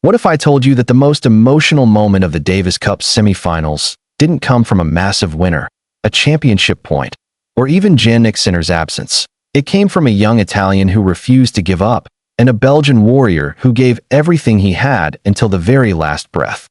What if I told you that the most emotional moment of the Davis Cup semifinals didn't come from a massive winner, a championship point, or even Jannik Sinner's absence? It came from a young Italian who refused to give up, and a Belgian warrior who gave everything he had until the very last breath.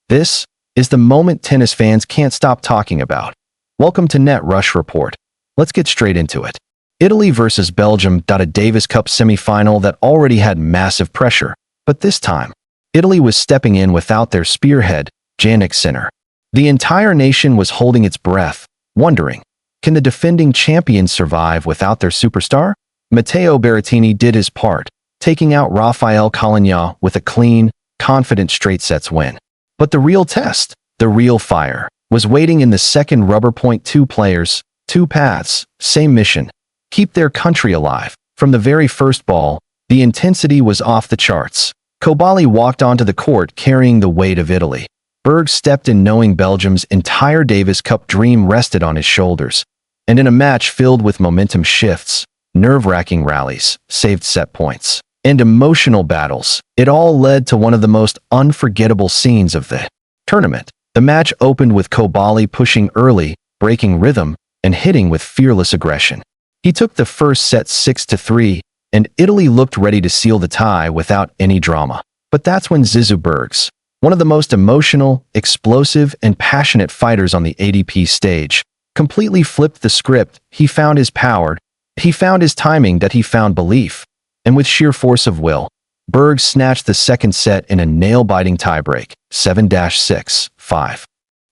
This is the moment tennis fans can't stop talking about. Welcome to Net Rush Report. Let's get straight into it. Italy versus Belgium. A Davis Cup semifinal that already had massive pressure, but this time, Italy was stepping in without their spearhead, Jannik Sinner. The entire nation was holding its breath, wondering, can the defending champions survive without their superstar? Matteo Berrettini did his part, taking out Rafael Cobolli with a clean, confident straight sets win. But the real test, the real fire, was waiting in the second rubber point. Two players, two paths, same mission. Keep their country alive. From the very first ball, the intensity was off the charts. Cobolli walked onto the court carrying the weight of Italy. Bergs stepped in knowing Belgium's entire Davis Cup dream rested on his shoulders. And in a match filled with momentum shifts, nerve-wracking rallies, saved set points, and emotional battles, it all led to one of the most unforgettable scenes of the tournament. The match opened with Cobolli pushing early, breaking rhythm, and hitting with fearless aggression. He took the first set 6-3, and Italy looked ready to seal the tie without any drama. But that's when Zizou Bergs, one of the most emotional, explosive, and passionate fighters on the ATP stage, completely flipped the script. He found his power, he found his timing, he found belief. And with sheer force of will, Bergs snatched the second set in a nail-biting tiebreak, 7-6-5.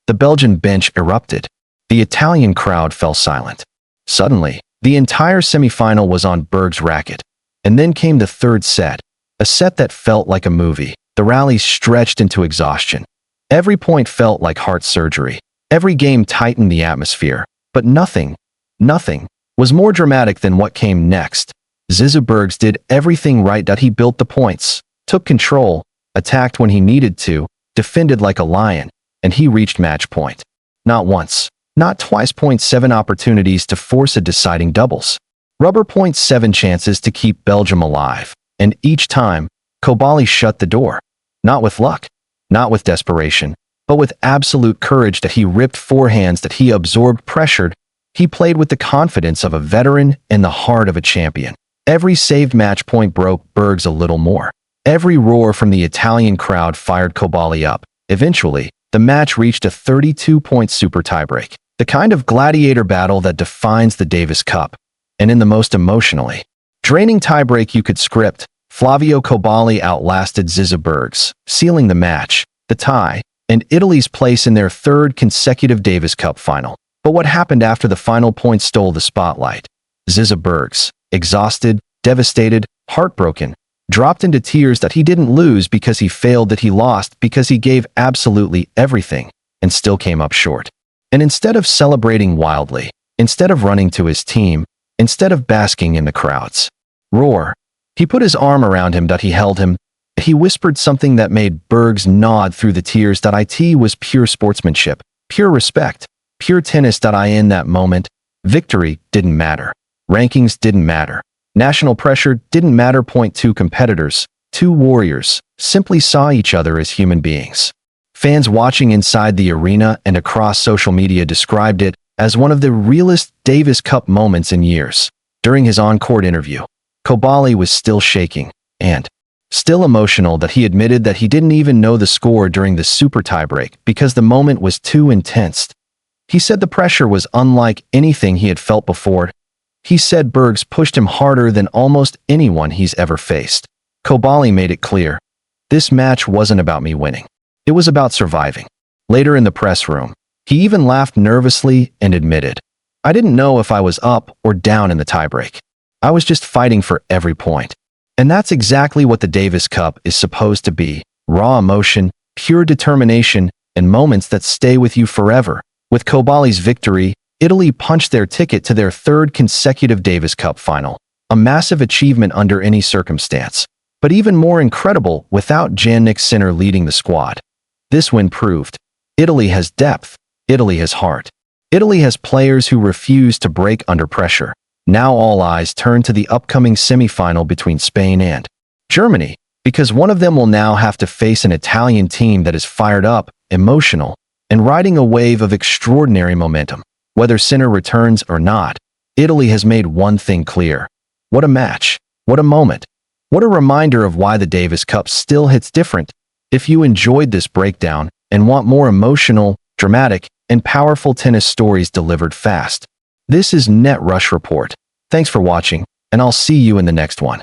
The Belgian bench erupted. The Italian crowd fell silent. Suddenly, the entire semifinal was on Bergs' racket. And then came the third set, a set that felt like a movie. The rallies stretched into exhaustion. Every point felt like heart surgery. Every game tightened the atmosphere. But nothing was more dramatic than what came next. Zizou Bergs did everything right. He built the points, took control, attacked when he needed to, defended like a lion, and he reached match point. Not once, not twice. 7 opportunities to force a deciding doubles. Rubber. 7 chances to keep Belgium alive. And each time, Cobolli shut the door. Not with luck, not with desperation, but with absolute courage. He ripped forehands, he absorbed pressure. He played with the confidence of a veteran and the heart of a champion. Every saved match point broke Bergs a little more. Every roar from the Italian crowd fired Cobolli up. Eventually, the match reached a 32-point super tiebreak, the kind of gladiator battle that defines the Davis Cup. And in the most emotionally draining tiebreak you could script, Flavio Cobolli outlasted Zizou Bergs, sealing the match, the tie, and Italy's place in their third consecutive Davis Cup final. But what happened after the final point stole the spotlight? Zizou Bergs, exhausted, devastated, heartbroken, dropped into tears. He didn't lose because he failed, he lost because he gave absolutely everything and still came up short. And instead of celebrating wildly, instead of running to his team, instead of basking in the crowd's roar, he put his arm around him. He held him. He whispered something that made Bergs nod through the tears. It was pure sportsmanship, pure respect, pure tennis. In that moment, victory didn't matter. Rankings didn't matter. National pressure didn't matter. 2 competitors, 2 warriors, simply saw each other as human beings. Fans watching inside the arena and across social media described it as one of the realest Davis Cup moments in years. During his on-court interview, Cobolli was still shaking and still emotional. He admitted that he didn't even know the score during the super tiebreak because the moment was too intense. He said the pressure was unlike anything he had felt before. He said Bergs pushed him harder than almost anyone he's ever faced. Cobolli made it clear, this match wasn't about me winning. It was about surviving. Later in the press room, he even laughed nervously and admitted, I didn't know if I was up or down in the tiebreak. I was just fighting for every point. And that's exactly what the Davis Cup is supposed to be. Raw emotion, pure determination, and moments that stay with you forever. With Cobolli's victory, Italy punched their ticket to their third consecutive Davis Cup final. A massive achievement under any circumstance. But even more incredible without Jannik Sinner leading the squad. This win proved, Italy has depth. Italy has heart. Italy has players who refuse to break under pressure. Now all eyes turn to the upcoming semifinal between Spain and Germany. because one of them will now have to face an Italian team that is fired up, emotional, and riding a wave of extraordinary momentum. Whether Sinner returns or not, Italy has made one thing clear. What a match. What a moment. What a reminder of why the Davis Cup still hits different. If you enjoyed this breakdown and want more emotional, dramatic, and powerful tennis stories delivered fast, this is Net Rush Report. Thanks for watching, and I'll see you in the next one.